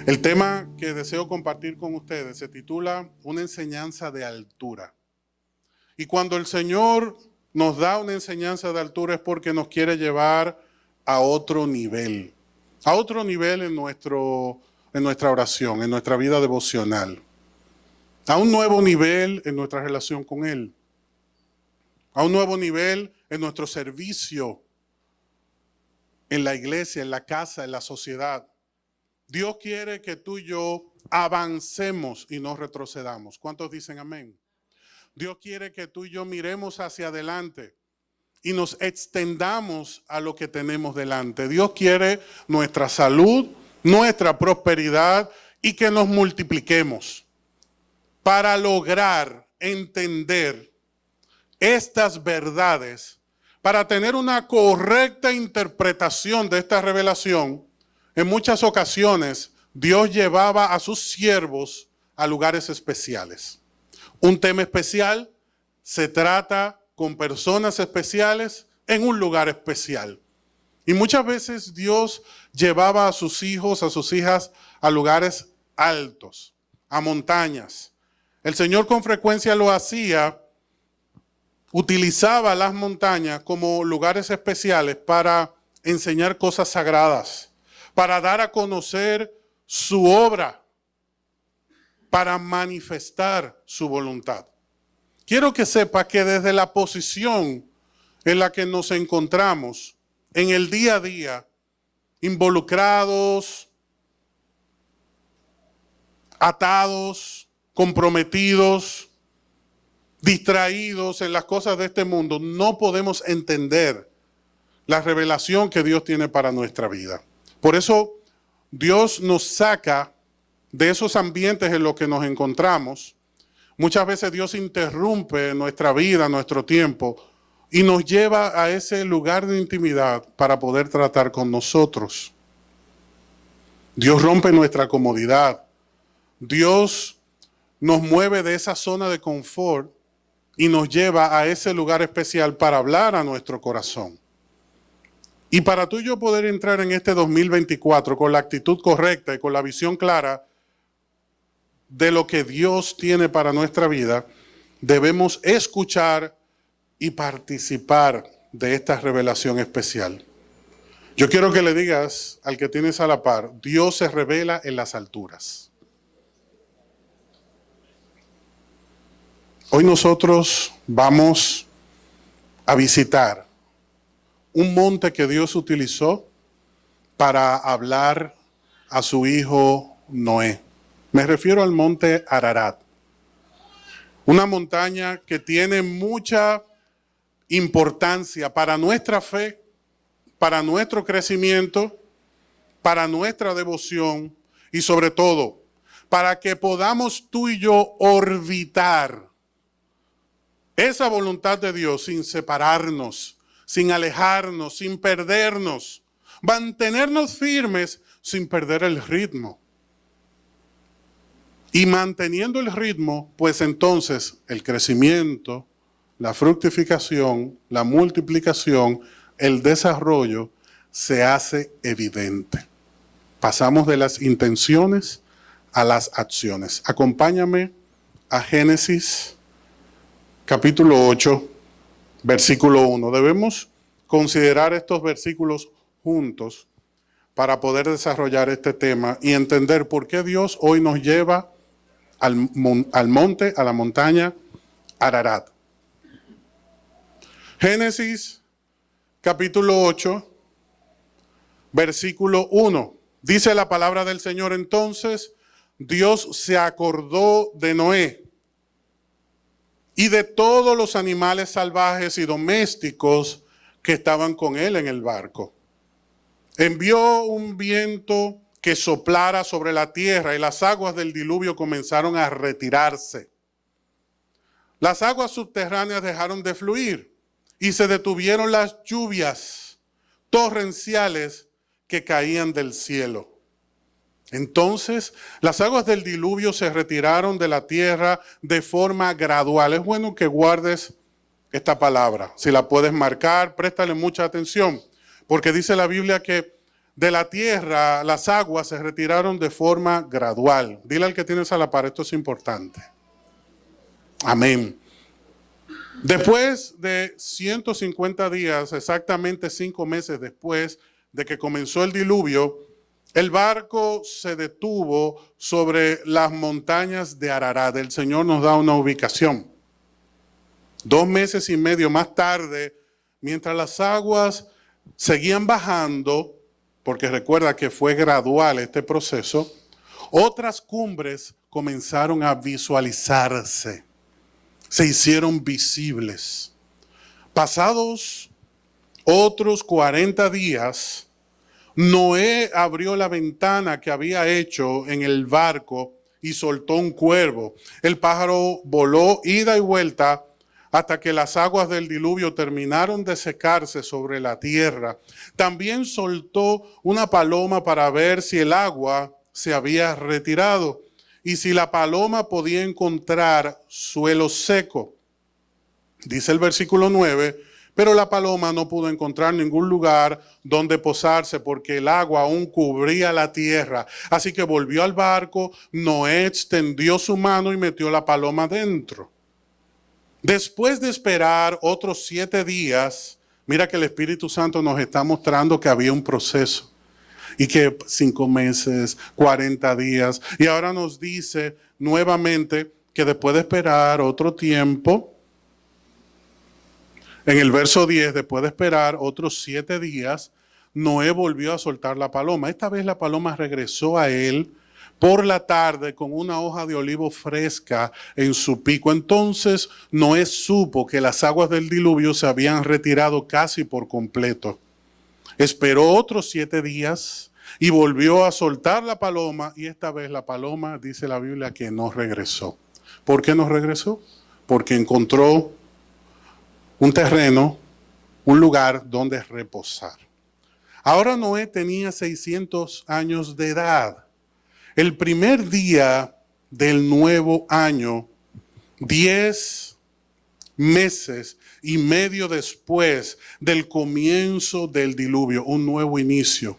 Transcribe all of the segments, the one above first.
El tema que deseo compartir con ustedes se titula Una enseñanza de altura. Y cuando el Señor nos da una enseñanza de altura es porque nos quiere llevar a otro nivel en nuestra oración, en nuestra vida devocional, a un nuevo nivel en nuestra relación con Él, a un nuevo nivel en nuestro servicio en la iglesia, en la casa, en la sociedad. Dios quiere que tú y yo avancemos y no retrocedamos. ¿Cuántos dicen amén? Dios quiere que tú y yo miremos hacia adelante y nos extendamos a lo que tenemos delante. Dios quiere nuestra salud, nuestra prosperidad y que nos multipliquemos para lograr entender estas verdades, para tener una correcta interpretación de esta revelación. En muchas ocasiones, Dios llevaba a sus siervos a lugares especiales. Un tema especial se trata con personas especiales en un lugar especial. Y muchas veces Dios llevaba a sus hijos, a sus hijas, a lugares altos, a montañas. El Señor con frecuencia lo hacía, utilizaba las montañas como lugares especiales para enseñar cosas sagradas, para dar a conocer su obra, para manifestar su voluntad. Quiero que sepa que desde la posición en la que nos encontramos en el día a día, involucrados, atados, comprometidos, distraídos en las cosas de este mundo, no podemos entender la revelación que Dios tiene para nuestra vida. Por eso Dios nos saca de esos ambientes en los que nos encontramos. Muchas veces Dios interrumpe nuestra vida, nuestro tiempo, y nos lleva a ese lugar de intimidad para poder tratar con nosotros. Dios rompe nuestra comodidad. Dios nos mueve de esa zona de confort y nos lleva a ese lugar especial para hablar a nuestro corazón. Y para tú y yo poder entrar en este 2024 con la actitud correcta y con la visión clara de lo que Dios tiene para nuestra vida, debemos escuchar y participar de esta revelación especial. Yo quiero que le digas al que tienes a la par, Dios se revela en las alturas. Hoy nosotros vamos a visitar un monte que Dios utilizó para hablar a su hijo Noé. Me refiero al monte Ararat, una montaña que tiene mucha importancia para nuestra fe, para nuestro crecimiento, para nuestra devoción y sobre todo para que podamos tú y yo orbitar esa voluntad de Dios sin separarnos, sin alejarnos, sin perdernos, mantenernos firmes sin perder el ritmo. Y manteniendo el ritmo, pues entonces el crecimiento, la fructificación, la multiplicación, el desarrollo se hace evidente. Pasamos de las intenciones a las acciones. Acompáñame a Génesis capítulo 8, versículo 1. Debemos considerar estos versículos juntos para poder desarrollar este tema y entender por qué Dios hoy nos lleva al monte, a la montaña Ararat. Génesis capítulo 8, versículo 1. Dice la palabra del Señor: entonces Dios se acordó de Noé y de todos los animales salvajes y domésticos que estaban con él en el barco. Envió un viento que soplara sobre la tierra y las aguas del diluvio comenzaron a retirarse. Las aguas subterráneas dejaron de fluir y se detuvieron las lluvias torrenciales que caían del cielo. Entonces, las aguas del diluvio se retiraron de la tierra de forma gradual. Es bueno que guardes esta palabra. Si la puedes marcar, préstale mucha atención, porque dice la Biblia que de la tierra, las aguas se retiraron de forma gradual. Dile al que tienes a la par, esto es importante. Amén. Después de 150 días, exactamente 5 meses después de que comenzó el diluvio, el barco se detuvo sobre las montañas de Ararat. El Señor nos da una ubicación. 2 meses y medio más tarde, mientras las aguas seguían bajando, porque recuerda que fue gradual este proceso, otras cumbres comenzaron a visualizarse, se hicieron visibles. Pasados otros 40 días, Noé abrió la ventana que había hecho en el barco y soltó un cuervo. El pájaro voló ida y vuelta hasta que las aguas del diluvio terminaron de secarse sobre la tierra. También soltó una paloma para ver si el agua se había retirado y si la paloma podía encontrar suelo seco. Dice el versículo 9, pero la paloma no pudo encontrar ningún lugar donde posarse porque el agua aún cubría la tierra. Así que volvió al barco, Noé extendió su mano y metió la paloma dentro. Después de esperar otros 7 días, mira que el Espíritu Santo nos está mostrando que había un proceso. Y que 5 meses, 40 días. Y ahora nos dice nuevamente que después de esperar otro tiempo, en el verso 10, después de esperar otros 7 días, Noé volvió a soltar la paloma. Esta vez la paloma regresó a él por la tarde con una hoja de olivo fresca en su pico. Entonces Noé supo que las aguas del diluvio se habían retirado casi por completo. Esperó otros 7 días y volvió a soltar la paloma, y esta vez la paloma, dice la Biblia, que no regresó. ¿Por qué no regresó? Porque encontró un terreno, un lugar donde reposar. Ahora Noé tenía 600 años de edad. El primer día del nuevo año, 10 meses y medio después del comienzo del diluvio, un nuevo inicio,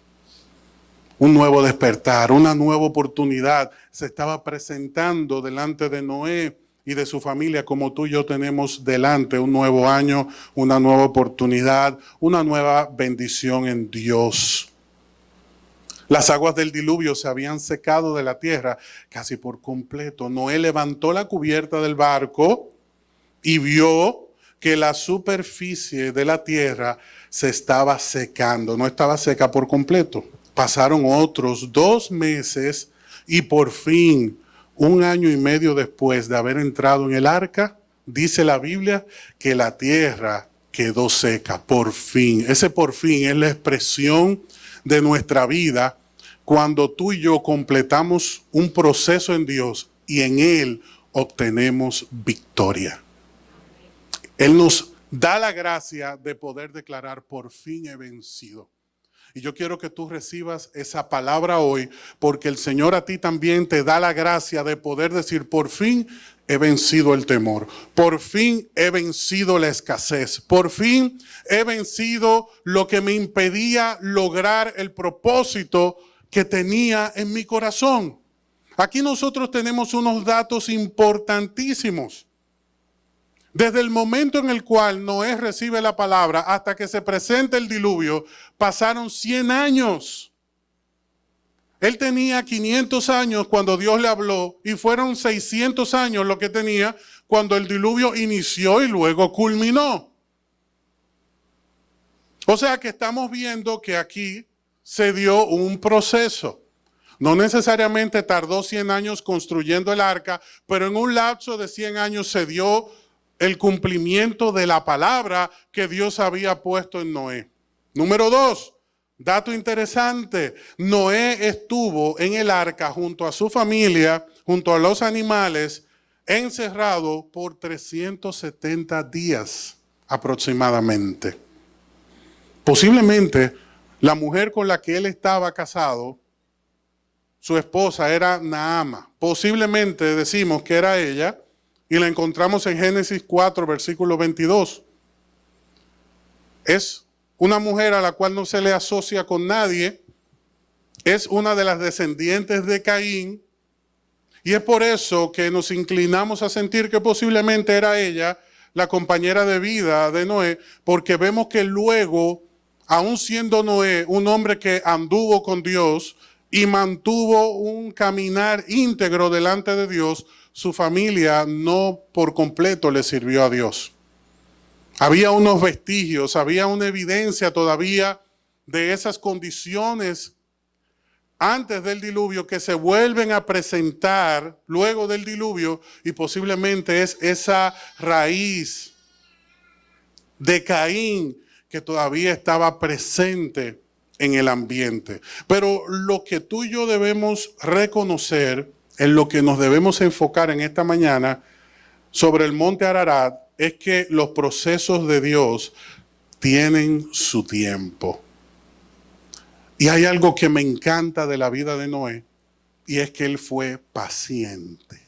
un nuevo despertar, una nueva oportunidad se estaba presentando delante de Noé y de su familia, como tú y yo tenemos delante un nuevo año, una nueva oportunidad, una nueva bendición en Dios. Las aguas del diluvio se habían secado de la tierra casi por completo. Noé levantó la cubierta del barco y vio que la superficie de la tierra se estaba secando, no estaba seca por completo. Pasaron otros 2 meses y por fin, 1 año y medio después de haber entrado en el arca, dice la Biblia que la tierra quedó seca, por fin. Ese por fin es la expresión de nuestra vida cuando tú y yo completamos un proceso en Dios y en Él obtenemos victoria. Él nos da la gracia de poder declarar: por fin he vencido. Y yo quiero que tú recibas esa palabra hoy, porque el Señor a ti también te da la gracia de poder decir: por fin he vencido el temor, por fin he vencido la escasez, por fin he vencido lo que me impedía lograr el propósito que tenía en mi corazón. Aquí nosotros tenemos unos datos importantísimos. Desde el momento en el cual Noé recibe la palabra hasta que se presenta el diluvio, pasaron 100 años. Él tenía 500 años cuando Dios le habló y fueron 600 años lo que tenía cuando el diluvio inició y luego culminó. O sea que estamos viendo que aquí se dio un proceso. No necesariamente tardó 100 años construyendo el arca, pero en un lapso de 100 años se dio el cumplimiento de la palabra que Dios había puesto en Noé. Número 2, dato interesante, Noé estuvo en el arca junto a su familia, junto a los animales, encerrado por 370 días aproximadamente. Posiblemente la mujer con la que él estaba casado, su esposa era Naama. Posiblemente decimos que era ella, y la encontramos en Génesis 4, versículo 22. Es una mujer a la cual no se le asocia con nadie, es una de las descendientes de Caín, y es por eso que nos inclinamos a sentir que posiblemente era ella la compañera de vida de Noé, porque vemos que luego, aun siendo Noé un hombre que anduvo con Dios y mantuvo un caminar íntegro delante de Dios, su familia no por completo le sirvió a Dios. Había unos vestigios, había una evidencia todavía de esas condiciones antes del diluvio que se vuelven a presentar luego del diluvio, y posiblemente es esa raíz de Caín que todavía estaba presente en el ambiente. Pero lo que tú y yo debemos reconocer, en lo que nos debemos enfocar en esta mañana sobre el monte Ararat, es que los procesos de Dios tienen su tiempo. Y hay algo que me encanta de la vida de Noé, y es que él fue paciente.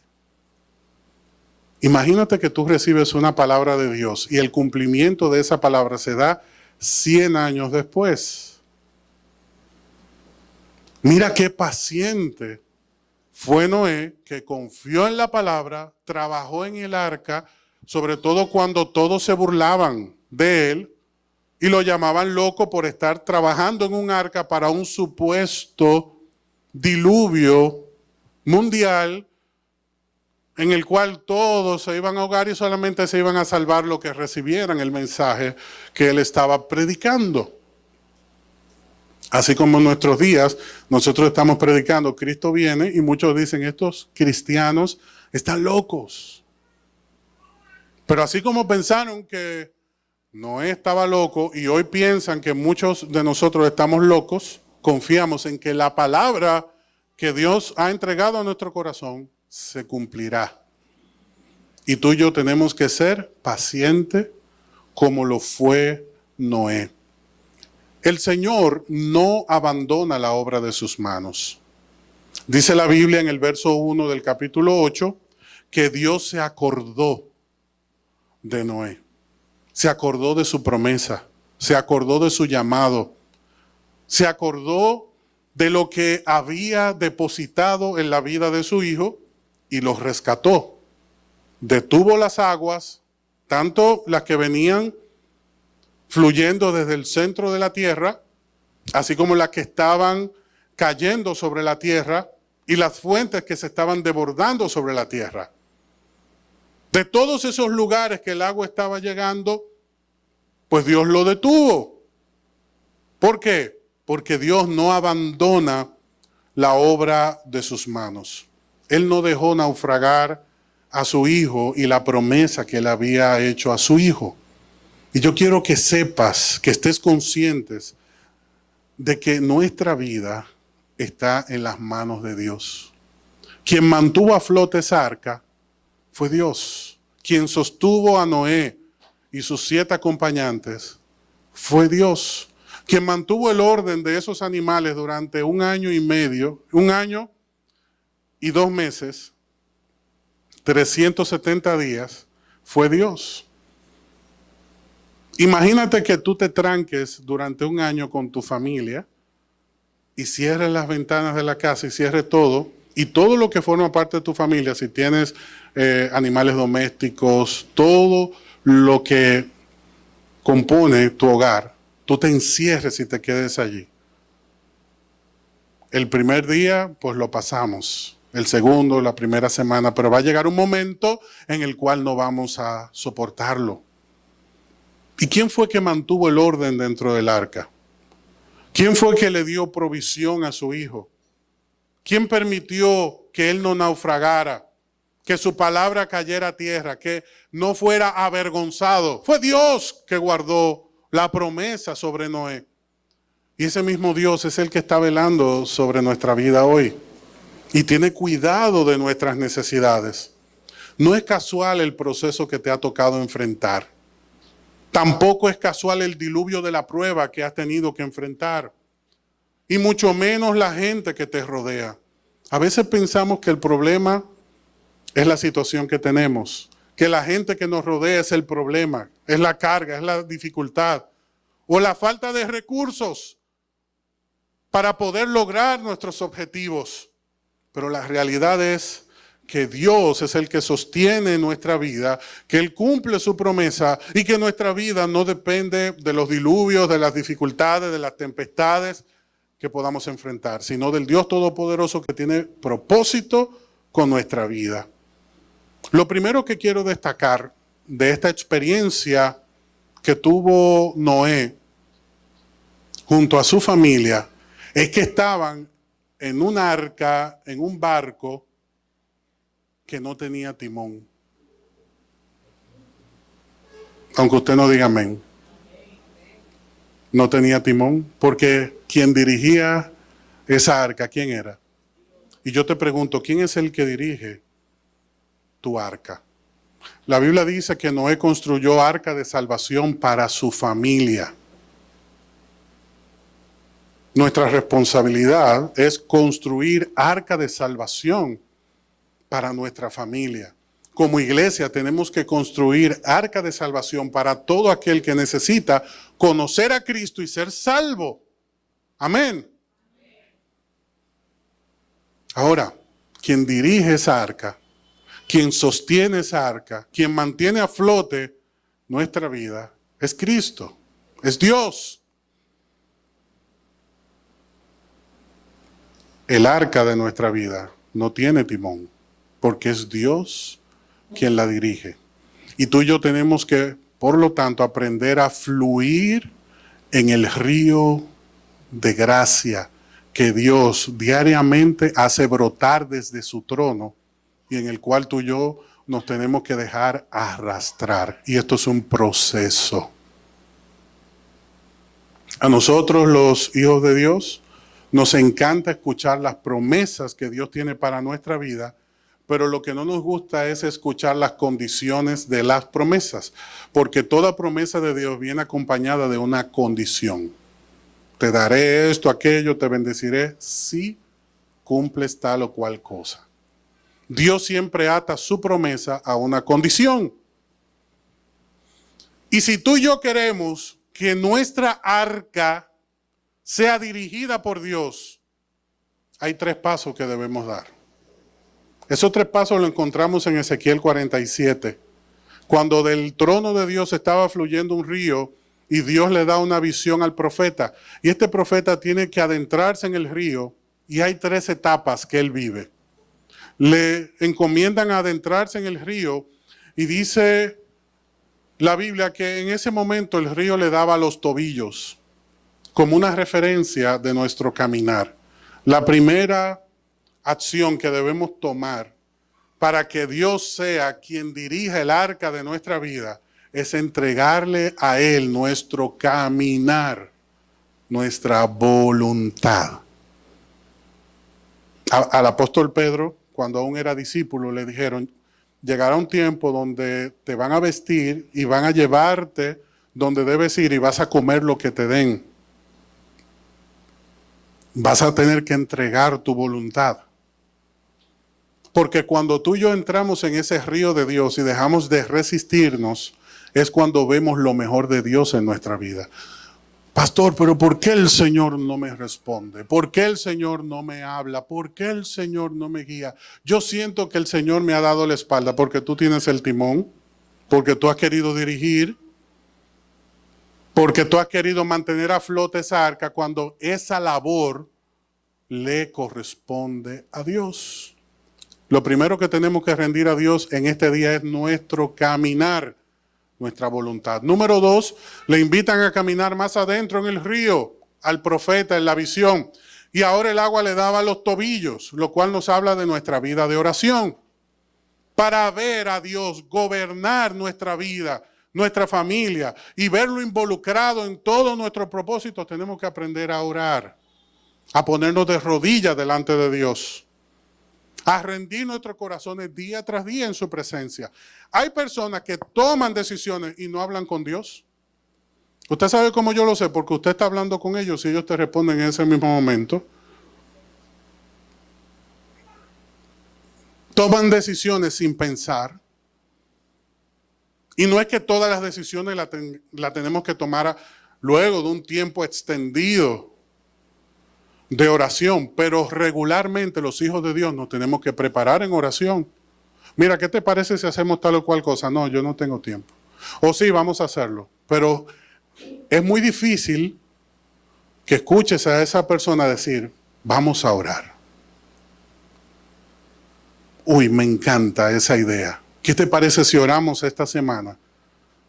Imagínate que tú recibes una palabra de Dios y el cumplimiento de esa palabra se da 100 años después. Mira qué paciente fue Noé, que confió en la palabra, trabajó en el arca, sobre todo cuando todos se burlaban de él y lo llamaban loco por estar trabajando en un arca para un supuesto diluvio mundial en el cual todos se iban a ahogar y solamente se iban a salvar los que recibieran el mensaje que él estaba predicando. Así como en nuestros días nosotros estamos predicando, Cristo viene, y muchos dicen, estos cristianos están locos. Pero así como pensaron que Noé estaba loco y hoy piensan que muchos de nosotros estamos locos, confiamos en que la palabra que Dios ha entregado a nuestro corazón se cumplirá. Y tú y yo tenemos que ser pacientes como lo fue Noé. El Señor no abandona la obra de sus manos. Dice la Biblia en el verso 1 del capítulo 8 que Dios se acordó de Noé. Se acordó de su promesa, se acordó de su llamado, se acordó de lo que había depositado en la vida de su hijo y los rescató. Detuvo las aguas, tanto las que venían fluyendo desde el centro de la tierra, así como las que estaban cayendo sobre la tierra y las fuentes que se estaban desbordando sobre la tierra. De todos esos lugares que el agua estaba llegando, pues Dios lo detuvo. ¿Por qué? Porque Dios no abandona la obra de sus manos. Él no dejó naufragar a su hijo y la promesa que él había hecho a su hijo. Y yo quiero que sepas, que estés conscientes de que nuestra vida está en las manos de Dios. Quien mantuvo a flote esa arca fue Dios. Quien sostuvo a Noé y sus 7 acompañantes fue Dios. Quien mantuvo el orden de esos animales durante 1 año y medio, 1 año y 2 meses, 370 días, fue Dios. Imagínate que tú te tranques durante 1 año con tu familia y cierres las ventanas de la casa y cierres todo, y todo lo que forma parte de tu familia, si tienes animales domésticos, todo lo que compone tu hogar, tú te encierres y te quedes allí. El primer día, pues lo pasamos. El segundo, la primera semana, pero va a llegar un momento en el cual no vamos a soportarlo. ¿Y quién fue que mantuvo el orden dentro del arca? ¿Quién fue que le dio provisión a su hijo? ¿Quién permitió que él no naufragara? Que su palabra cayera a tierra, que no fuera avergonzado. Fue Dios que guardó la promesa sobre Noé. Y ese mismo Dios es el que está velando sobre nuestra vida hoy. Y tiene cuidado de nuestras necesidades. No es casual el proceso que te ha tocado enfrentar. Tampoco es casual el diluvio de la prueba que has tenido que enfrentar. Y mucho menos la gente que te rodea. A veces pensamos que el problema es la situación que tenemos, que la gente que nos rodea es el problema, es la carga, es la dificultad o la falta de recursos. para poder lograr nuestros objetivos. Pero la realidad es que Dios es el que sostiene nuestra vida, que Él cumple su promesa y que nuestra vida no depende de los diluvios, de las dificultades, de las tempestades que podamos enfrentar, sino del Dios Todopoderoso que tiene propósito con nuestra vida. Lo primero que quiero destacar de esta experiencia que tuvo Noé junto a su familia es que estaban en un arca, en un barco que no tenía timón. Aunque usted no diga amén. No tenía timón, porque quien dirigía esa arca, ¿quién era? Y yo te pregunto, ¿quién es el que dirige tu arca? La Biblia dice que Noé construyó arca de salvación para su familia. Nuestra responsabilidad es construir arca de salvación para nuestra familia. Como iglesia tenemos que construir arca de salvación para todo aquel que necesita conocer a Cristo y ser salvo. Amén. Ahora, quien dirige esa arca, quien sostiene esa arca, quien mantiene a flote nuestra vida, es Cristo, es Dios. El arca de nuestra vida no tiene timón, porque es Dios quien la dirige. Y tú y yo tenemos que, por lo tanto, aprender a fluir en el río de gracia que Dios diariamente hace brotar desde su trono y en el cual tú y yo nos tenemos que dejar arrastrar. Y esto es un proceso. A nosotros, los hijos de Dios, nos encanta escuchar las promesas que Dios tiene para nuestra vida, pero lo que no nos gusta es escuchar las condiciones de las promesas, porque toda promesa de Dios viene acompañada de una condición. Te daré esto, aquello, te bendeciré, si cumples tal o cual cosa. Dios siempre ata su promesa a una condición. Y si tú y yo queremos que nuestra arca sea dirigida por Dios, hay 3 pasos que debemos dar. Esos 3 pasos los encontramos en Ezequiel 47, cuando del trono de Dios estaba fluyendo un río y Dios le da una visión al profeta. Y este profeta tiene que adentrarse en el río y hay 3 etapas que él vive. Le encomiendan adentrarse en el río y dice la Biblia que en ese momento el río le daba los tobillos, como una referencia de nuestro caminar. La primera acción que debemos tomar para que Dios sea quien dirija el arca de nuestra vida es entregarle a Él nuestro caminar, nuestra voluntad. Al apóstol Pedro, cuando aún era discípulo, le dijeron, llegará un tiempo donde te van a vestir y van a llevarte donde debes ir y vas a comer lo que te den. Vas a tener que entregar tu voluntad. Porque cuando tú y yo entramos en ese río de Dios y dejamos de resistirnos, es cuando vemos lo mejor de Dios en nuestra vida. Pastor, pero ¿por qué el Señor no me responde? ¿Por qué el Señor no me habla? ¿Por qué el Señor no me guía? Yo siento que el Señor me ha dado la espalda porque tú tienes el timón, porque tú has querido dirigir, porque tú has querido mantener a flote esa arca cuando esa labor le corresponde a Dios. Lo primero que tenemos que rendir a Dios en este día es nuestro caminar, nuestra voluntad. Número 2, le invitan a caminar más adentro en el río al profeta en la visión. Y ahora el agua le daba los tobillos, lo cual nos habla de nuestra vida de oración. Para ver a Dios gobernar nuestra vida, nuestra familia y verlo involucrado en todos nuestros propósitos, tenemos que aprender a orar, a ponernos de rodillas delante de Dios, a rendir nuestros corazones día tras día en su presencia. Hay personas que toman decisiones y no hablan con Dios. Usted sabe cómo yo lo sé, porque usted está hablando con ellos y ellos te responden en ese mismo momento. Toman decisiones sin pensar. Y no es que todas las decisiones las tenemos que tomar luego de un tiempo extendido. de oración, pero regularmente los hijos de Dios nos tenemos que preparar en oración. Mira, ¿qué te parece si hacemos tal o cual cosa? No, yo no tengo tiempo. O sí, vamos a hacerlo. Pero es muy difícil que escuches a esa persona decir, vamos a orar. Uy, me encanta esa idea. ¿Qué te parece si oramos esta semana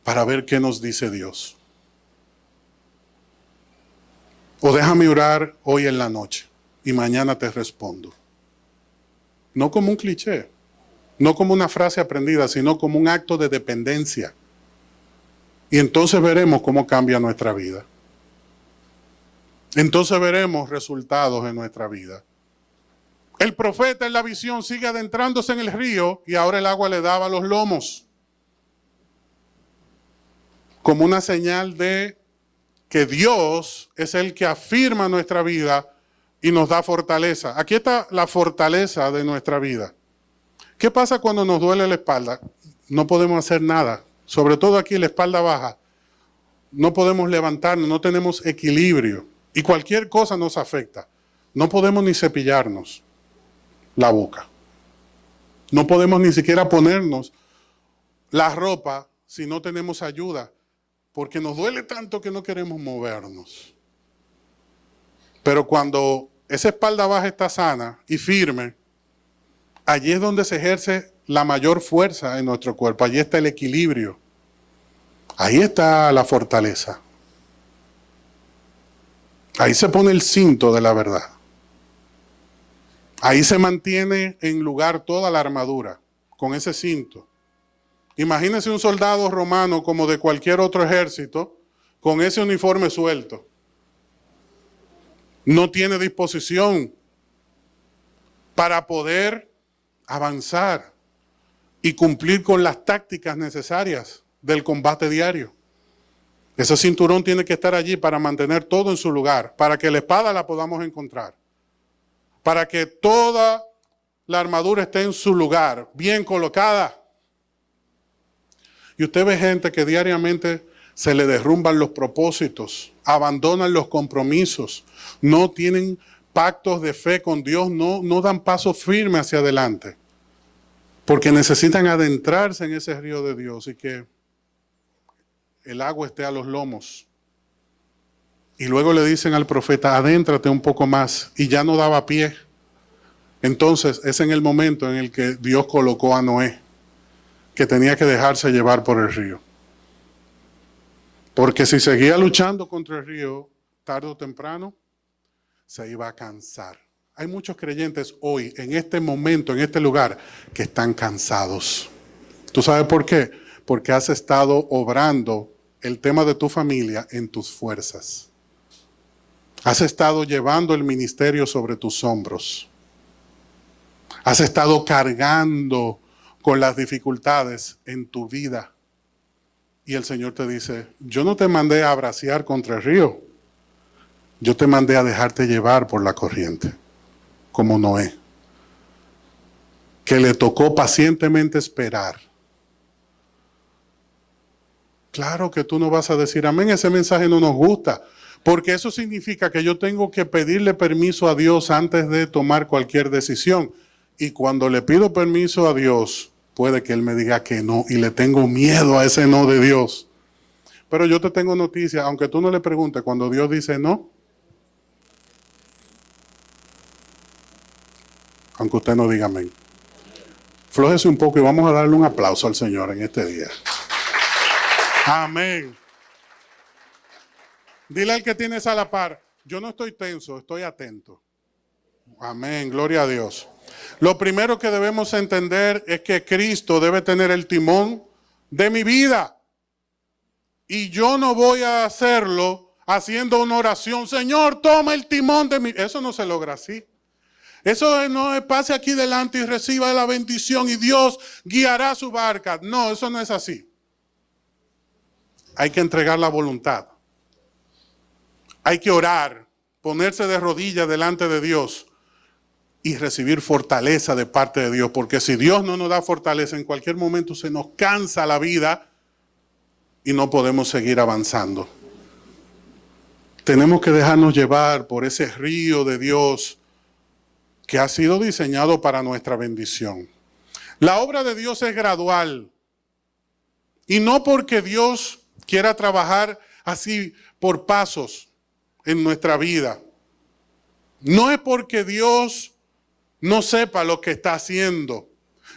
para ver qué nos dice Dios? O déjame orar hoy en la noche y mañana te respondo. No como un cliché, no como una frase aprendida, sino como un acto de dependencia. Y entonces veremos cómo cambia nuestra vida. Entonces veremos resultados en nuestra vida. El profeta en la visión sigue adentrándose en el río y ahora el agua le daba los lomos. Como una señal de que Dios es el que afirma nuestra vida y nos da fortaleza. Aquí está la fortaleza de nuestra vida. ¿Qué pasa cuando nos duele la espalda? No podemos hacer nada. Sobre todo aquí la espalda baja. No podemos levantarnos, no tenemos equilibrio. Y cualquier cosa nos afecta. No podemos ni cepillarnos la boca. No podemos ni siquiera ponernos la ropa si no tenemos ayuda, porque nos duele tanto que no queremos movernos. Pero cuando esa espalda baja está sana y firme, allí es donde se ejerce la mayor fuerza en nuestro cuerpo. Allí está el equilibrio. Ahí está la fortaleza. Ahí se pone el cinto de la verdad. Ahí se mantiene en lugar toda la armadura, con ese cinto. Imagínense un soldado romano como de cualquier otro ejército, con ese uniforme suelto. No tiene disposición para poder avanzar y cumplir con las tácticas necesarias del combate diario. Ese cinturón tiene que estar allí para mantener todo en su lugar, para que la espada la podamos encontrar, para que toda la armadura esté en su lugar, bien colocada. Y usted ve gente que diariamente se le derrumban los propósitos, abandonan los compromisos, no tienen pactos de fe con Dios, no dan paso firme hacia adelante, porque necesitan adentrarse en ese río de Dios y que el agua esté a los lomos. Y luego le dicen al profeta, adéntrate un poco más, y ya no daba pie. Entonces es en el momento en el que Dios colocó a Noé, que tenía que dejarse llevar por el río. Porque si seguía luchando contra el río, tarde o temprano, se iba a cansar. Hay muchos creyentes hoy, en este momento, en este lugar, que están cansados. ¿Tú sabes por qué? Porque has estado obrando el tema de tu familia en tus fuerzas. Has estado llevando el ministerio sobre tus hombros. Has estado cargando con las dificultades en tu vida. Y el Señor te dice, yo no te mandé a bracear contra el río. Yo te mandé a dejarte llevar por la corriente, como Noé, que le tocó pacientemente esperar. Claro que tú no vas a decir amén, ese mensaje no nos gusta, porque eso significa que yo tengo que pedirle permiso a Dios antes de tomar cualquier decisión. Y cuando le pido permiso a Dios, puede que Él me diga que no, y le tengo miedo a ese no de Dios. Pero yo te tengo noticia, aunque tú no le preguntes, cuando Dios dice no, aunque usted no diga amén, flójese un poco y vamos a darle un aplauso al Señor en este día. Amén. Dile al que tienes a la par, yo no estoy tenso, estoy atento. Amén, gloria a Dios. Lo primero que debemos entender es que Cristo debe tener el timón de mi vida. Y yo no voy a hacerlo haciendo una oración, Señor, toma el timón de mi vida. Eso no se logra así. Eso no es pase aquí delante y reciba la bendición y Dios guiará su barca. No, eso no es así. Hay que entregar la voluntad. Hay que orar, ponerse de rodillas delante de Dios y recibir fortaleza de parte de Dios. Porque si Dios no nos da fortaleza, en cualquier momento se nos cansa la vida y no podemos seguir avanzando. Tenemos que dejarnos llevar por ese río de Dios que ha sido diseñado para nuestra bendición. La obra de Dios es gradual. Y no porque Dios quiera trabajar así por pasos en nuestra vida. No es porque Dios no sepa lo que está haciendo.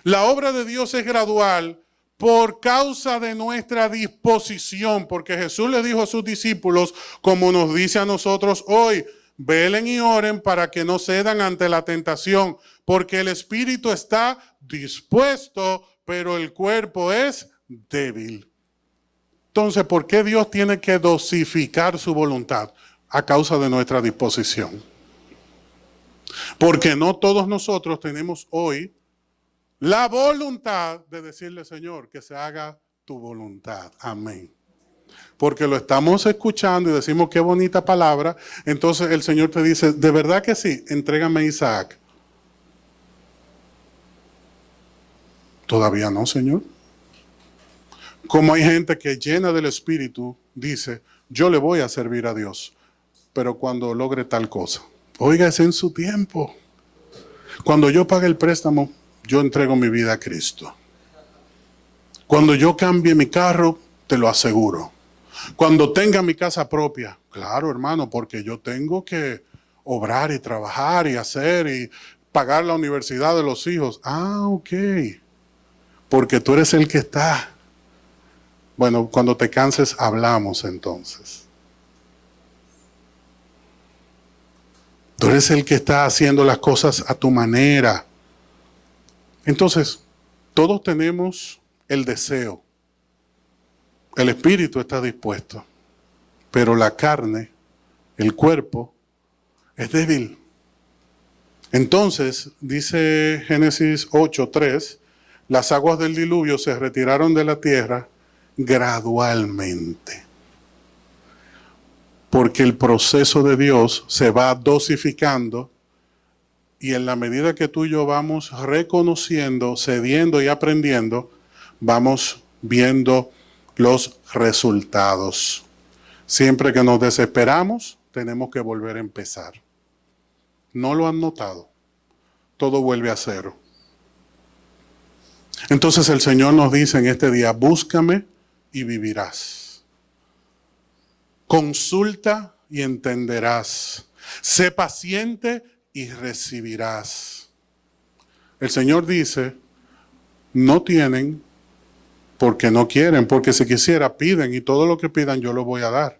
La obra de Dios es gradual por causa de nuestra disposición, porque Jesús le dijo a sus discípulos, como nos dice a nosotros hoy, velen y oren para que no cedan ante la tentación, porque el espíritu está dispuesto, pero el cuerpo es débil. Entonces, ¿por qué Dios tiene que dosificar su voluntad? A causa de nuestra disposición. Porque no todos nosotros tenemos hoy la voluntad de decirle, Señor, que se haga tu voluntad. Amén. Porque lo estamos escuchando y decimos qué bonita palabra. Entonces el Señor te dice, ¿de verdad que sí? Entrégame a Isaac. Todavía no, Señor. Como hay gente que llena del Espíritu dice, yo le voy a servir a Dios, pero cuando logre tal cosa. Oiga, es en su tiempo. Cuando yo pague el préstamo, yo entrego mi vida a Cristo. Cuando yo cambie mi carro, te lo aseguro. Cuando tenga mi casa propia, claro, hermano, porque yo tengo que obrar y trabajar y hacer y pagar la universidad de los hijos. Ah, ok. Porque tú eres el que está. Bueno, cuando te canses, hablamos entonces. Tú eres el que está haciendo las cosas a tu manera. Entonces, todos tenemos el deseo. El espíritu está dispuesto. Pero la carne, el cuerpo, es débil. Entonces, dice Génesis 8:3, las aguas del diluvio se retiraron de la tierra gradualmente. Porque el proceso de Dios se va dosificando y en la medida que tú y yo vamos reconociendo, cediendo y aprendiendo, vamos viendo los resultados. Siempre que nos desesperamos, tenemos que volver a empezar. ¿No lo han notado? Todo vuelve a cero. Entonces el Señor nos dice en este día, búscame y vivirás. Consulta y entenderás. Sé paciente y recibirás. El Señor dice, no tienen porque no quieren, porque si quisiera piden y todo lo que pidan yo lo voy a dar.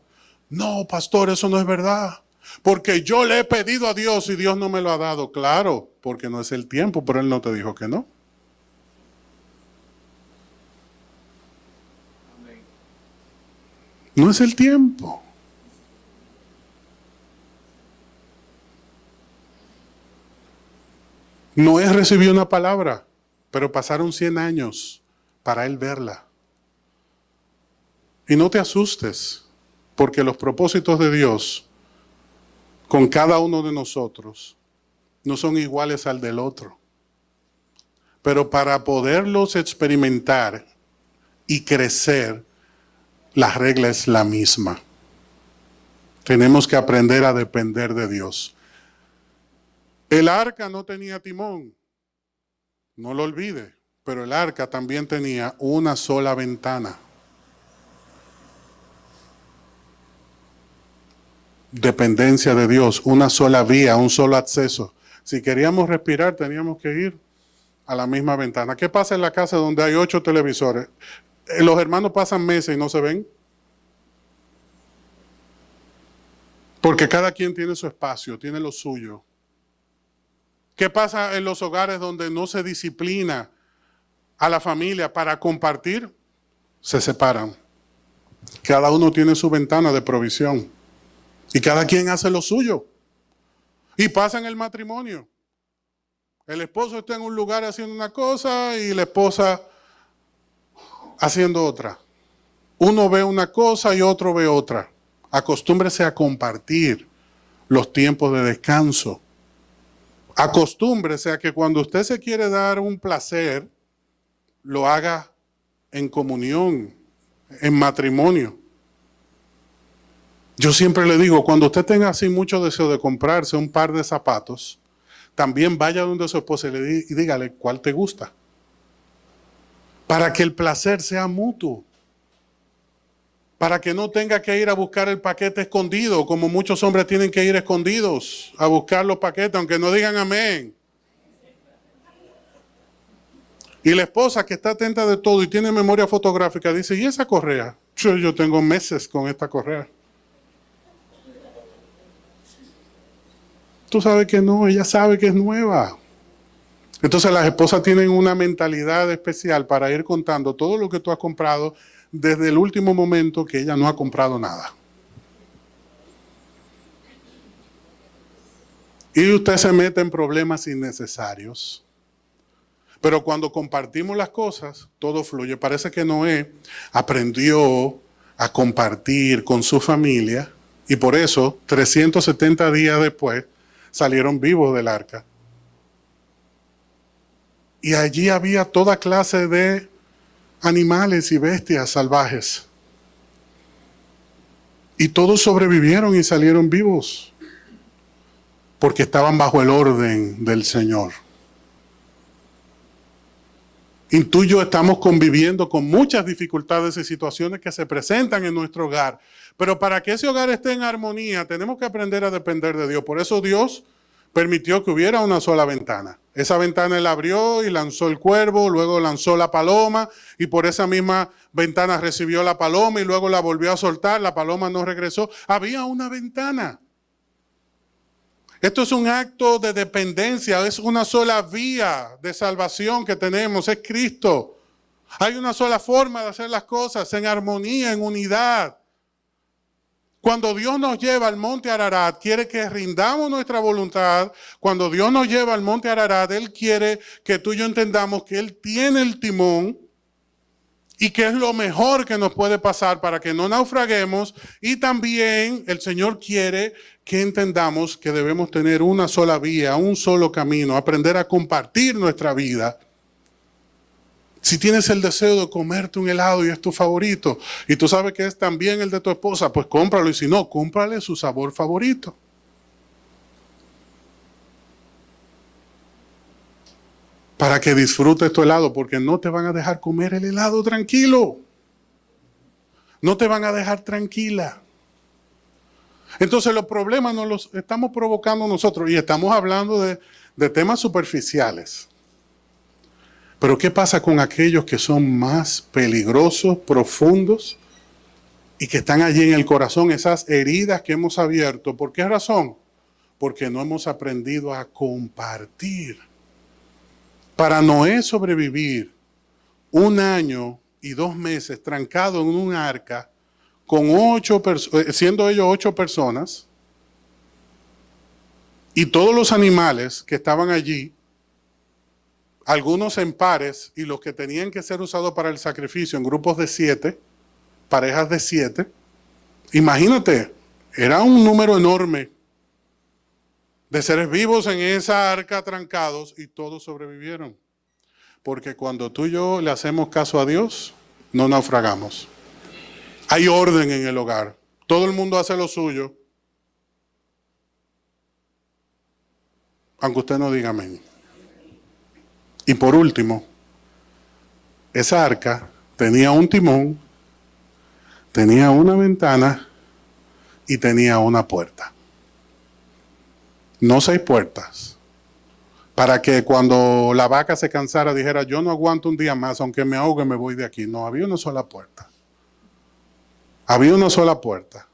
No, pastor, eso no es verdad. Porque yo le he pedido a Dios y Dios no me lo ha dado. Claro, porque no es el tiempo, pero Él no te dijo que no. No es el tiempo. Noé recibió una palabra, pero pasaron 100 años para él verla. Y no te asustes, porque los propósitos de Dios con cada uno de nosotros no son iguales al del otro. Pero para poderlos experimentar y crecer, la regla es la misma. Tenemos que aprender a depender de Dios. El arca no tenía timón, no lo olvide, pero el arca también tenía una sola ventana. Dependencia de Dios, una sola vía, un solo acceso. Si queríamos respirar, teníamos que ir a la misma ventana. ¿Qué pasa en la casa donde hay 8 televisores? Los hermanos pasan meses y no se ven. Porque cada quien tiene su espacio, tiene lo suyo. ¿Qué pasa en los hogares donde no se disciplina a la familia para compartir? Se separan. Cada uno tiene su ventana de provisión. Y cada quien hace lo suyo. Y pasa en el matrimonio. El esposo está en un lugar haciendo una cosa y la esposa haciendo otra. Uno ve una cosa y otro ve otra. Acostúmbrese a compartir los tiempos de descanso. Acostúmbrese a que cuando usted se quiere dar un placer, lo haga en comunión, en matrimonio. Yo siempre le digo, cuando usted tenga así mucho deseo de comprarse un par de zapatos, también vaya donde su esposa y dígale cuál te gusta. Para que el placer sea mutuo. Para que no tenga que ir a buscar el paquete escondido, como muchos hombres tienen que ir escondidos a buscar los paquetes, aunque no digan amén. Y la esposa, que está atenta de todo y tiene memoria fotográfica, dice, ¿y esa correa? Yo tengo meses con esta correa. Tú sabes que no, ella sabe que es nueva. Entonces las esposas tienen una mentalidad especial para ir contando todo lo que tú has comprado desde el último momento que ella no ha comprado nada. Y usted se mete en problemas innecesarios. Pero cuando compartimos las cosas, todo fluye. Parece que Noé aprendió a compartir con su familia y por eso 370 días después salieron vivos del arca. Y allí había toda clase de animales y bestias salvajes. Y todos sobrevivieron y salieron vivos porque estaban bajo el orden del Señor. Y tú y yo estamos conviviendo con muchas dificultades y situaciones que se presentan en nuestro hogar. Pero para que ese hogar esté en armonía, tenemos que aprender a depender de Dios. Por eso Dios permitió que hubiera una sola ventana. Esa ventana Él abrió y lanzó el cuervo, luego lanzó la paloma y por esa misma ventana recibió la paloma y luego la volvió a soltar, la paloma no regresó. Había una ventana. Esto es un acto de dependencia, es una sola vía de salvación que tenemos, es Cristo. Hay una sola forma de hacer las cosas, en armonía, en unidad. Cuando Dios nos lleva al monte Ararat, quiere que rindamos nuestra voluntad. Cuando Dios nos lleva al monte Ararat, Él quiere que tú y yo entendamos que Él tiene el timón y que es lo mejor que nos puede pasar para que no naufraguemos. Y también el Señor quiere que entendamos que debemos tener una sola vía, un solo camino, aprender a compartir nuestra vida. Si tienes el deseo de comerte un helado y es tu favorito, y tú sabes que es también el de tu esposa, pues cómpralo, y si no, cómprale su sabor favorito. Para que disfrutes tu helado, porque no te van a dejar comer el helado tranquilo. No te van a dejar tranquila. Entonces los problemas nos los estamos provocando nosotros y estamos hablando de temas superficiales. Pero ¿qué pasa con aquellos que son más peligrosos, profundos y que están allí en el corazón, esas heridas que hemos abierto? ¿Por qué razón? Porque no hemos aprendido a compartir. Para Noé sobrevivir 1 año y 2 meses trancado en un arca, con siendo ellos 8 personas, y todos los animales que estaban allí, algunos en pares, y los que tenían que ser usados para el sacrificio en grupos de 7, parejas de 7, imagínate, era un número enorme de seres vivos en esa arca trancados y todos sobrevivieron. Porque cuando tú y yo le hacemos caso a Dios, no naufragamos. Hay orden en el hogar. Todo el mundo hace lo suyo. Aunque usted no diga amén. Y por último, esa arca tenía un timón, tenía una ventana y tenía una puerta. No 6 puertas. Para que cuando la vaca se cansara dijera, yo no aguanto un día más, aunque me ahogue me voy de aquí. No, había una sola puerta. Había una sola puerta.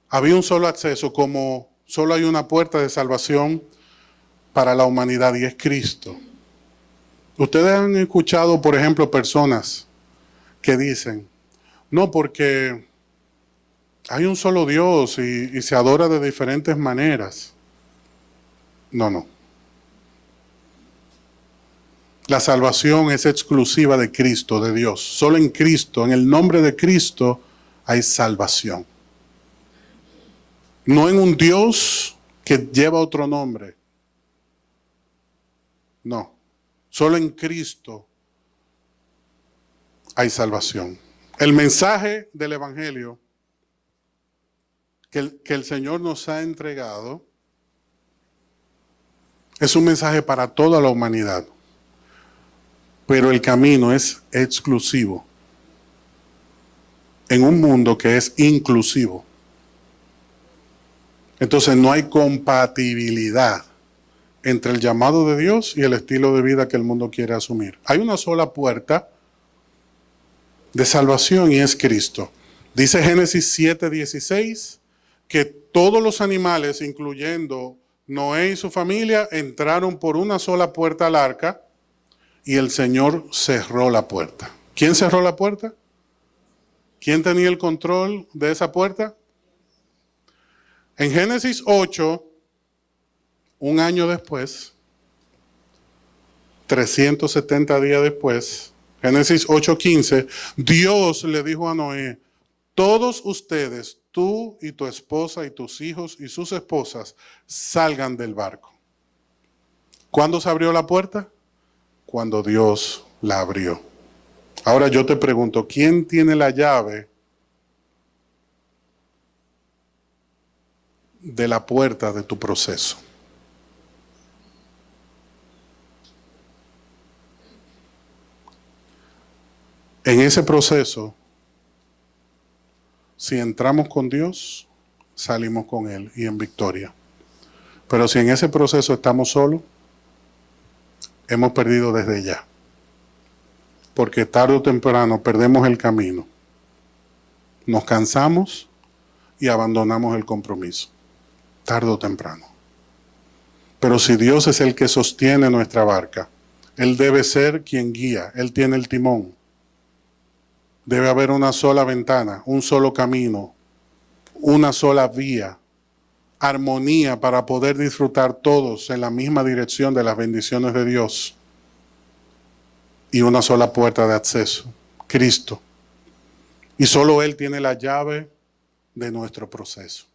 Había un solo acceso, como solo hay una puerta de salvación para la humanidad y es Cristo. Ustedes han escuchado, por ejemplo, personas que dicen, no, porque hay un solo Dios y se adora de diferentes maneras. No. La salvación es exclusiva de Cristo, de Dios. Solo en Cristo, en el nombre de Cristo, hay salvación. No en un Dios que lleva otro nombre. No. Solo en Cristo hay salvación. El mensaje del Evangelio que el Señor nos ha entregado es un mensaje para toda la humanidad, pero el camino es exclusivo en un mundo que es inclusivo. Entonces no hay compatibilidad entre el llamado de Dios y el estilo de vida que el mundo quiere asumir. Hay una sola puerta de salvación y es Cristo. Dice Génesis 7:16 que todos los animales, incluyendo Noé y su familia, entraron por una sola puerta al arca y el Señor cerró la puerta. ¿Quién cerró la puerta? ¿Quién tenía el control de esa puerta? En Génesis 8, un año después, 370 días después, Génesis 8:15, Dios le dijo a Noé: todos ustedes, tú y tu esposa y tus hijos y sus esposas, salgan del barco. ¿Cuándo se abrió la puerta? Cuando Dios la abrió. Ahora yo te pregunto, ¿quién tiene la llave de la puerta de tu proceso? En ese proceso, si entramos con Dios, salimos con Él y en victoria. Pero si en ese proceso estamos solos, hemos perdido desde ya. Porque tarde o temprano perdemos el camino. Nos cansamos y abandonamos el compromiso. Tarde o temprano. Pero si Dios es el que sostiene nuestra barca, Él debe ser quien guía. Él tiene el timón. Debe haber una sola ventana, un solo camino, una sola vía, armonía para poder disfrutar todos en la misma dirección de las bendiciones de Dios. Y una sola puerta de acceso, Cristo. Y solo Él tiene la llave de nuestro proceso.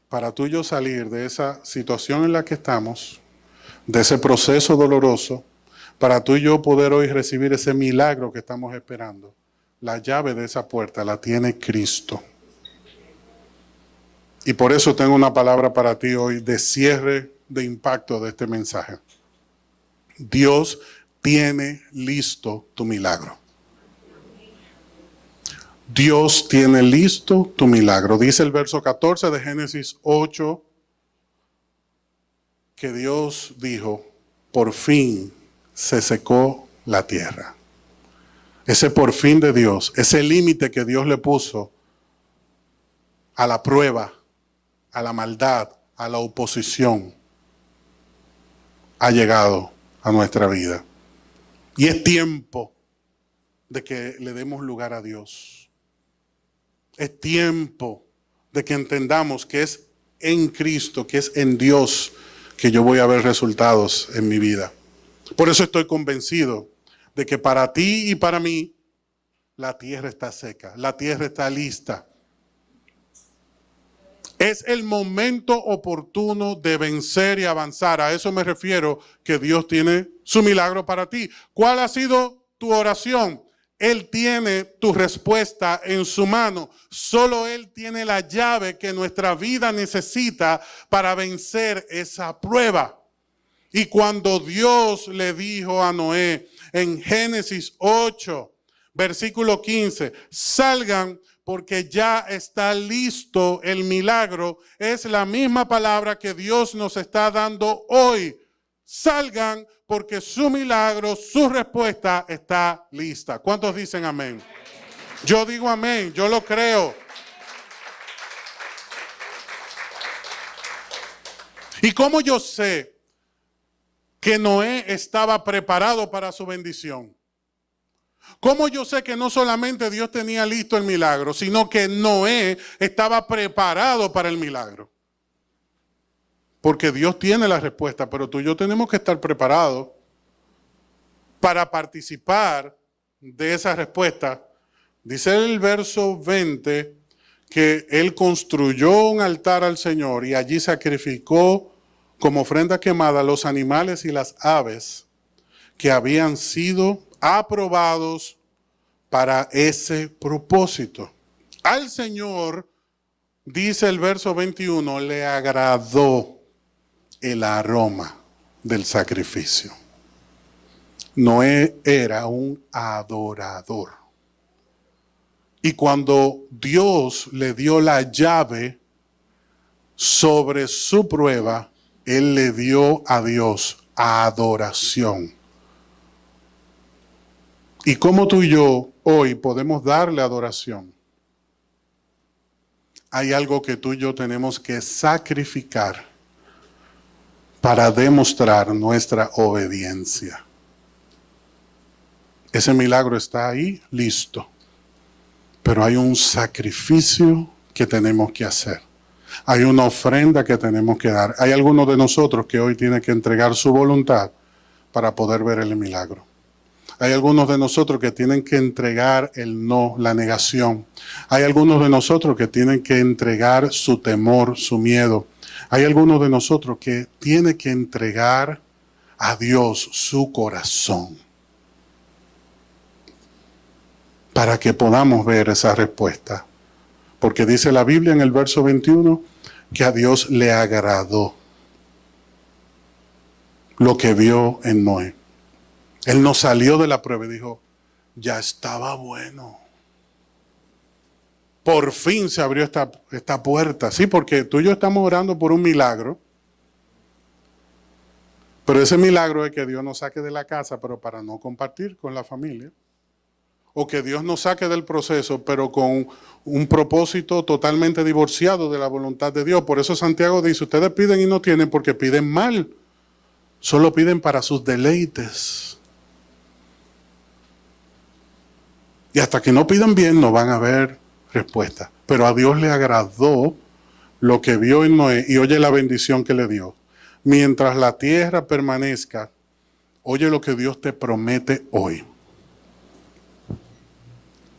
Para tú y yo salir de esa situación en la que estamos, de ese proceso doloroso, para tú y yo poder hoy recibir ese milagro que estamos esperando, la llave de esa puerta la tiene Cristo. Y por eso tengo una palabra para ti hoy de cierre, de impacto de este mensaje. Dios tiene listo tu milagro. Dios tiene listo tu milagro. Dice el verso 14 de Génesis 8 que Dios dijo: por fin se secó la tierra. Ese por fin de Dios, ese límite que Dios le puso a la prueba, a la maldad, a la oposición, ha llegado a nuestra vida. Y es tiempo de que le demos lugar a Dios. Es tiempo de que entendamos que es en Cristo, que es en Dios, que yo voy a ver resultados en mi vida. Por eso estoy convencido de que para ti y para mí la tierra está seca, la tierra está lista. Es el momento oportuno de vencer y avanzar. A eso me refiero, que Dios tiene su milagro para ti. ¿Cuál ha sido tu oración? Él tiene tu respuesta en su mano. Solo Él tiene la llave que nuestra vida necesita para vencer esa prueba. Y cuando Dios le dijo a Noé en Génesis 8, versículo 15, salgan porque ya está listo el milagro, es la misma palabra que Dios nos está dando hoy. Salgan porque su milagro, su respuesta está lista. ¿Cuántos dicen amén? Yo digo amén, yo lo creo. ¿Y cómo yo sé que Noé estaba preparado para su bendición? ¿Cómo yo sé que no solamente Dios tenía listo el milagro, sino que Noé estaba preparado para el milagro? Porque Dios tiene la respuesta, pero tú y yo tenemos que estar preparados para participar de esa respuesta. Dice el verso 20 que Él construyó un altar al Señor y allí sacrificó como ofrenda quemada los animales y las aves que habían sido aprobados para ese propósito. Al Señor, dice el verso 21, le agradó el aroma del sacrificio. Noé era un adorador. Y cuando Dios le dio la llave sobre su prueba, Él le dio a Dios adoración. ¿Y cómo tú y yo hoy podemos darle adoración? Hay algo que tú y yo tenemos que sacrificar para demostrar nuestra obediencia. Ese milagro está ahí, listo. Pero hay un sacrificio que tenemos que hacer. Hay una ofrenda que tenemos que dar. Hay algunos de nosotros que hoy tienen que entregar su voluntad para poder ver el milagro. Hay algunos de nosotros que tienen que entregar el no, la negación. Hay algunos de nosotros que tienen que entregar su temor, su miedo. Hay algunos de nosotros que tienen que entregar a Dios su corazón para que podamos ver esa respuesta. Porque dice la Biblia en el verso 21 que a Dios le agradó lo que vio en Noé. Él no salió de la prueba y dijo, ya estaba bueno. Por fin se abrió esta puerta. Sí, porque tú y yo estamos orando por un milagro. Pero ese milagro es que Dios nos saque de la casa, pero para no compartir con la familia. O que Dios nos saque del proceso, pero con un propósito totalmente divorciado de la voluntad de Dios. Por eso Santiago dice, ustedes piden y no tienen porque piden mal. Solo piden para sus deleites. Y hasta que no pidan bien no van a haber respuesta. Pero a Dios le agradó lo que vio en Noé y oye la bendición que le dio. Mientras la tierra permanezca, oye lo que Dios te promete hoy.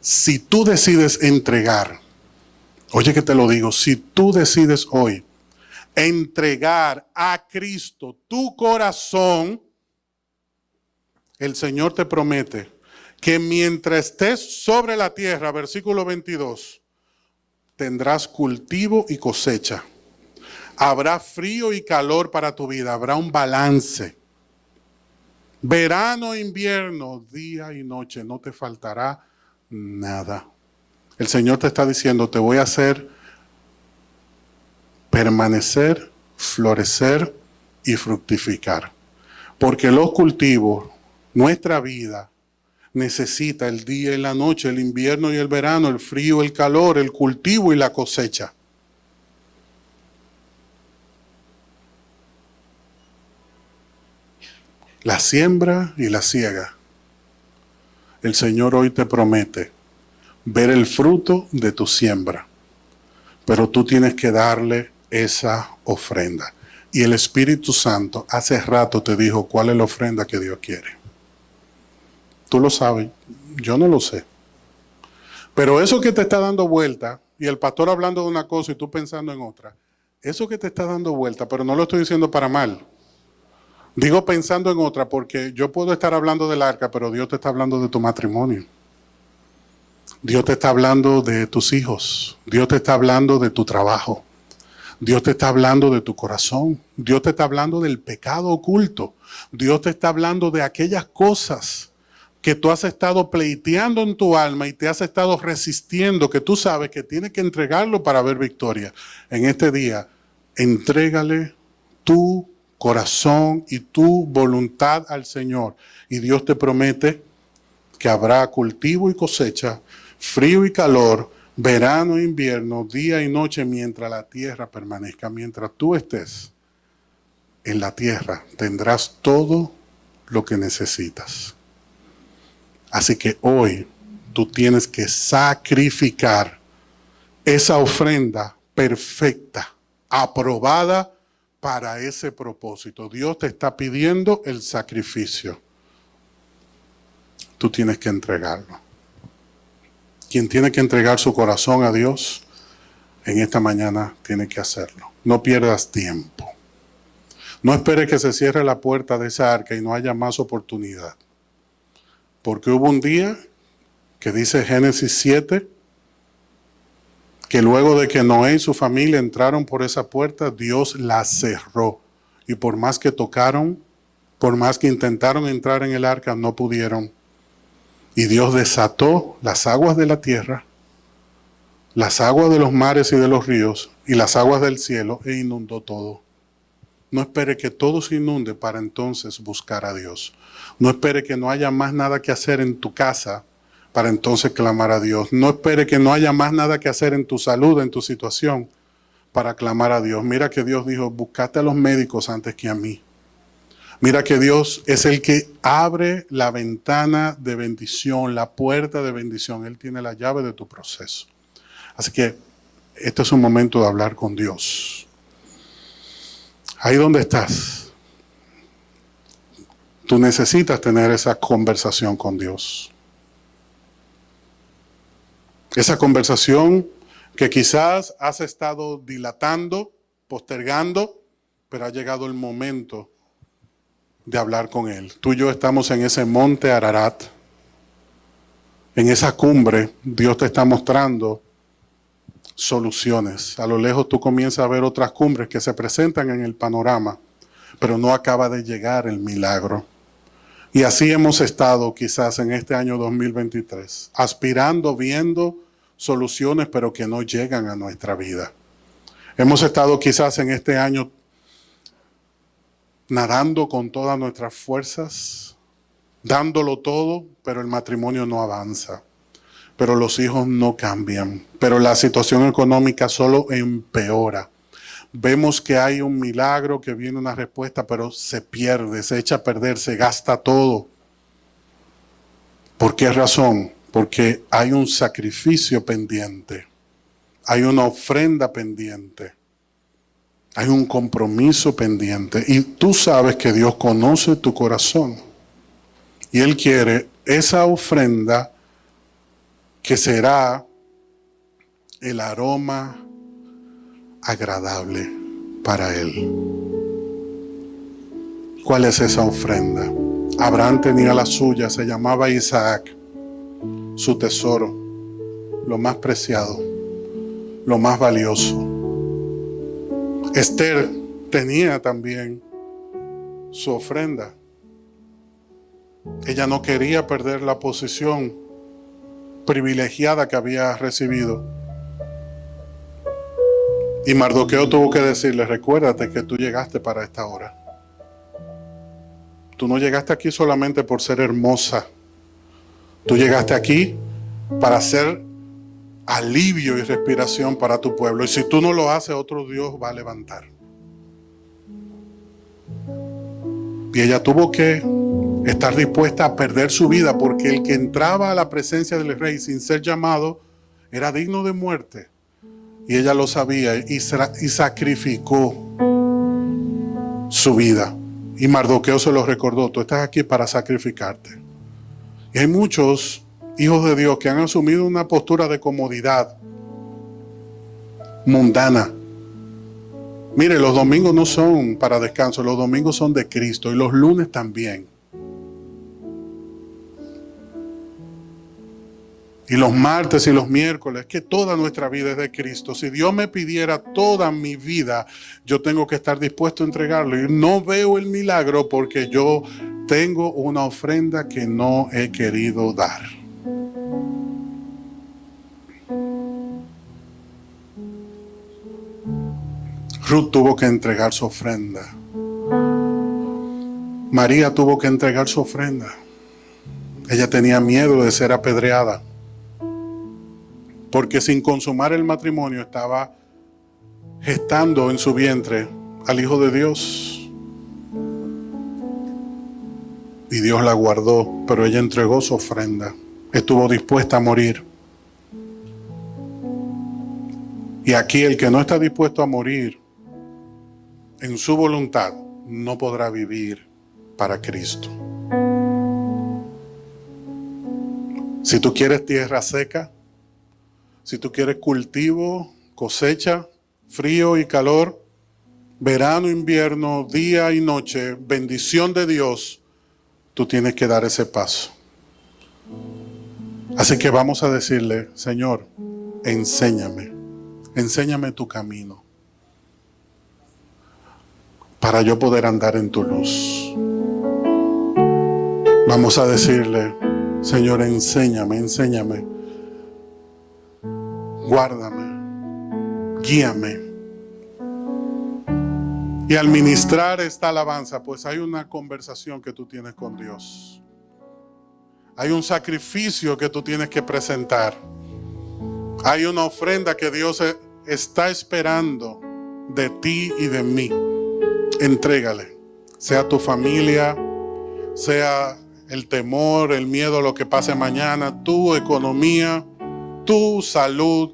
Si tú decides entregar, oye que te lo digo, si tú decides hoy entregar a Cristo tu corazón, el Señor te promete que mientras estés sobre la tierra, versículo 22, tendrás cultivo y cosecha. Habrá frío y calor para tu vida, habrá un balance. Verano e invierno, día y noche, no te faltará nada. El Señor te está diciendo, te voy a hacer permanecer, florecer y fructificar. Porque los cultivos, nuestra vida, necesita el día y la noche, el invierno y el verano, el frío, el calor, el cultivo y la cosecha. La siembra y la siega. El Señor hoy te promete ver el fruto de tu siembra, pero tú tienes que darle esa ofrenda. Y el Espíritu Santo hace rato te dijo cuál es la ofrenda que Dios quiere. Tú lo sabes, yo no lo sé. Pero eso que te está dando vuelta, y el pastor hablando de una cosa y tú pensando en otra, eso que te está dando vuelta, pero no lo estoy diciendo para mal. Digo pensando en otra porque yo puedo estar hablando del arca, pero Dios te está hablando de tu matrimonio. Dios te está hablando de tus hijos. Dios te está hablando de tu trabajo. Dios te está hablando de tu corazón. Dios te está hablando del pecado oculto. Dios te está hablando de aquellas cosas que tú has estado pleiteando en tu alma y te has estado resistiendo, que tú sabes que tienes que entregarlo para ver victoria. En este día, entrégale tu corazón y tu voluntad al Señor. Y Dios te promete que habrá cultivo y cosecha, frío y calor, verano e invierno, día y noche, mientras la tierra permanezca. Mientras tú estés en la tierra, tendrás todo lo que necesitas. Así que hoy tú tienes que sacrificar esa ofrenda perfecta, aprobada para ese propósito. Dios te está pidiendo el sacrificio. Tú tienes que entregarlo. Quien tiene que entregar su corazón a Dios, en esta mañana tiene que hacerlo. No pierdas tiempo. No esperes que se cierre la puerta de esa arca y no haya más oportunidad. Porque hubo un día que dice Génesis 7, que luego de que Noé y su familia entraron por esa puerta, Dios la cerró. Y por más que tocaron, por más que intentaron entrar en el arca, no pudieron. Y Dios desató las aguas de la tierra, las aguas de los mares y de los ríos, y las aguas del cielo, e inundó todo. No espere que todo se inunde para entonces buscar a Dios. No espere que no haya más nada que hacer en tu casa para entonces clamar a Dios. No espere que no haya más nada que hacer en tu salud, en tu situación, para clamar a Dios. Mira que Dios dijo, buscate a los médicos antes que a mí. Mira que Dios es el que abre la ventana de bendición, la puerta de bendición. Él tiene la llave de tu proceso. Así que este es un momento de hablar con Dios. Ahí donde estás, tú necesitas tener esa conversación con Dios. Esa conversación que quizás has estado dilatando, postergando, pero ha llegado el momento de hablar con Él. Tú y yo estamos en ese monte Ararat. En esa cumbre, Dios te está mostrando soluciones. A lo lejos tú comienzas a ver otras cumbres que se presentan en el panorama, pero no acaba de llegar el milagro. Y así hemos estado quizás en este año 2023, aspirando, viendo soluciones, pero que no llegan a nuestra vida. Hemos estado quizás en este año nadando con todas nuestras fuerzas, dándolo todo, pero el matrimonio no avanza. Pero los hijos no cambian. Pero la situación económica solo empeora. Vemos que hay un milagro, que viene una respuesta, pero se pierde, se echa a perder, se gasta todo. ¿Por qué razón? Porque hay un sacrificio pendiente. Hay una ofrenda pendiente. Hay un compromiso pendiente. Y tú sabes que Dios conoce tu corazón. Y Él quiere esa ofrenda que será el aroma agradable para Él. ¿Cuál es esa ofrenda? Abraham tenía la suya, se llamaba Isaac, su tesoro, lo más preciado, lo más valioso. Esther tenía también su ofrenda. Ella no quería perder la posición privilegiada que había recibido. Y Mardoqueo tuvo que decirle, recuérdate que tú llegaste para esta hora. Tú no llegaste aquí solamente por ser hermosa. Tú llegaste aquí para hacer alivio y respiración para tu pueblo. Y si tú no lo haces, otro Dios va a levantar. Y ella tuvo que estar dispuesta a perder su vida, porque el que entraba a la presencia del rey sin ser llamado era digno de muerte. Y ella lo sabía y sacrificó su vida. Y Mardoqueo se lo recordó, tú estás aquí para sacrificarte. Y hay muchos hijos de Dios que han asumido una postura de comodidad mundana. Mire, los domingos no son para descanso, los domingos son de Cristo y los lunes también. Y los martes y los miércoles, que toda nuestra vida es de Cristo. Si Dios me pidiera toda mi vida, yo tengo que estar dispuesto a entregarlo. Y no veo el milagro porque yo tengo una ofrenda que no he querido dar. Ruth tuvo que entregar su ofrenda. María tuvo que entregar su ofrenda. Ella tenía miedo de ser apedreada, porque sin consumar el matrimonio estaba gestando en su vientre al Hijo de Dios. Y Dios la guardó, pero ella entregó su ofrenda. Estuvo dispuesta a morir. Y aquí el que no está dispuesto a morir en su voluntad no podrá vivir para Cristo. Si tú quieres tierra seca, si tú quieres cultivo, cosecha, frío y calor, verano, invierno, día y noche, bendición de Dios, tú tienes que dar ese paso. Así que vamos a decirle, Señor, enséñame tu camino para yo poder andar en tu luz. Vamos a decirle, Señor, enséñame, guárdame, guíame. Y al ministrar esta alabanza, pues hay una conversación que tú tienes con Dios. Hay un sacrificio que tú tienes que presentar. Hay una ofrenda que Dios está esperando de ti y de mí. Entrégale, sea tu familia, sea el temor, el miedo a lo que pase mañana, tu economía, tu salud,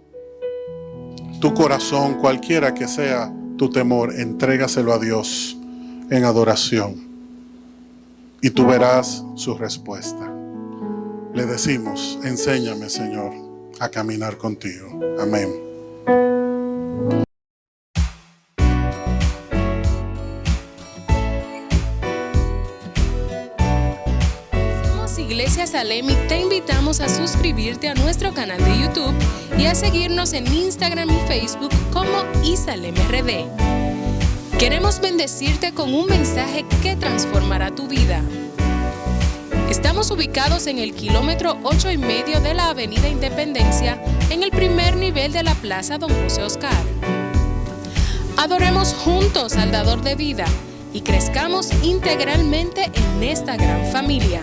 tu corazón, cualquiera que sea tu temor, entrégaselo a Dios en adoración y tú verás su respuesta. Le decimos, enséñame, Señor, a caminar contigo. Amén. Iglesia Salem y te invitamos a suscribirte a nuestro canal de YouTube y a seguirnos en Instagram y Facebook como ISalemRD. Queremos bendecirte con un mensaje que transformará tu vida. Estamos ubicados en el kilómetro 8,5 de la Avenida Independencia, en el primer nivel de la Plaza Don José Oscar. Adoremos juntos al Dador de Vida y crezcamos integralmente en esta gran familia.